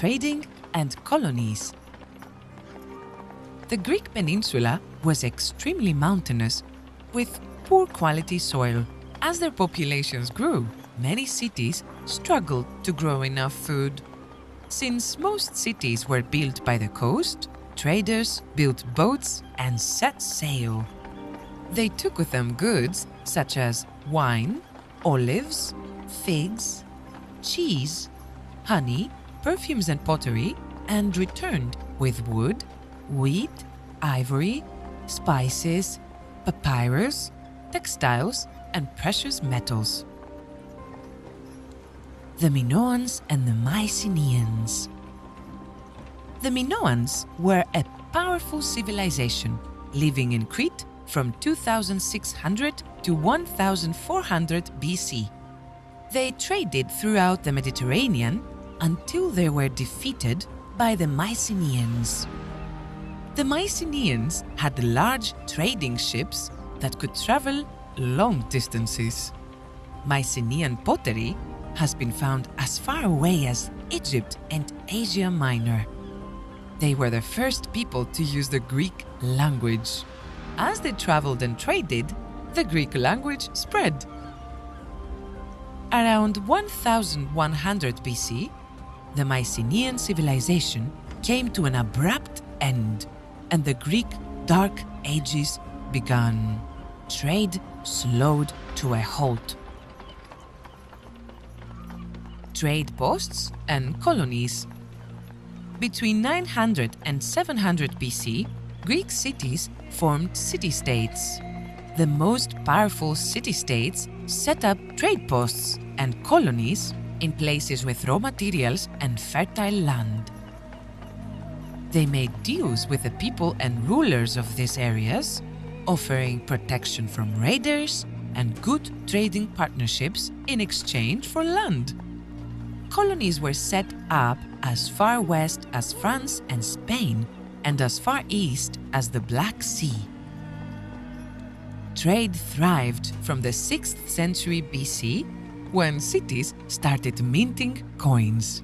trading, and colonies. The Greek peninsula was extremely mountainous, with poor quality soil. As their populations grew, many cities struggled to grow enough food. Since most cities were built by the coast, traders built boats and set sail. They took with them goods such as wine, olives, figs, cheese, honey, perfumes and pottery, and returned with wood, wheat, ivory, spices, papyrus, textiles, and precious metals. The Minoans and the Mycenaeans. The Minoans were a powerful civilization living in Crete from 2600 to 1400 BC. They traded throughout the Mediterranean until they were defeated by the Mycenaeans. The Mycenaeans had large trading ships that could travel long distances. Mycenaean pottery has been found as far away as Egypt and Asia Minor. They were the first people to use the Greek language. As they traveled and traded, the Greek language spread. Around 1100 BC, the Mycenaean civilization came to an abrupt end, and the Greek Dark Ages began. Trade slowed to a halt. Trade posts and colonies. Between 900 and 700 BC, Greek cities formed city-states. The most powerful city-states set up trade posts and colonies in places with raw materials and fertile land. They made deals with the people and rulers of these areas, offering protection from raiders and good trading partnerships in exchange for land. Colonies were set up as far west as France and Spain and as far east as the Black Sea. Trade thrived from the 6th century BC when cities started minting coins.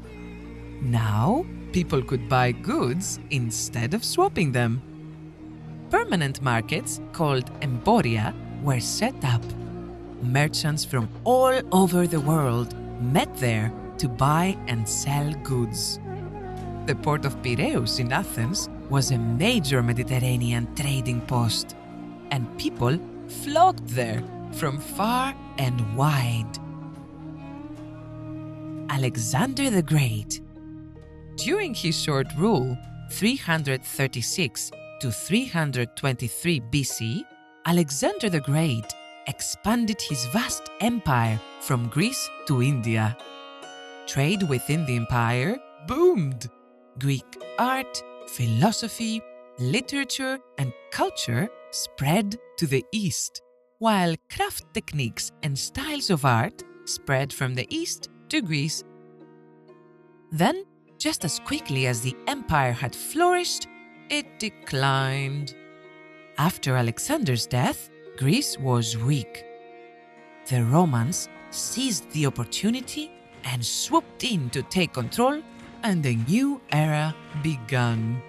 Now, people could buy goods instead of swapping them. Permanent markets called emporia were set up. Merchants from all over the world met there to buy and sell goods. The port of Piraeus in Athens was a major Mediterranean trading post, and people flocked there from far and wide. Alexander the Great. During his short rule, 336 to 323 BC, Alexander the Great expanded his vast empire from Greece to India. Trade within the empire boomed. Greek art, philosophy, literature, and culture spread to the east, while craft techniques and styles of art spread from the east to Greece. Then, just as quickly as the empire had flourished, it declined. After Alexander's death, Greece was weak. The Romans seized the opportunity and swooped in to take control, and a new era began.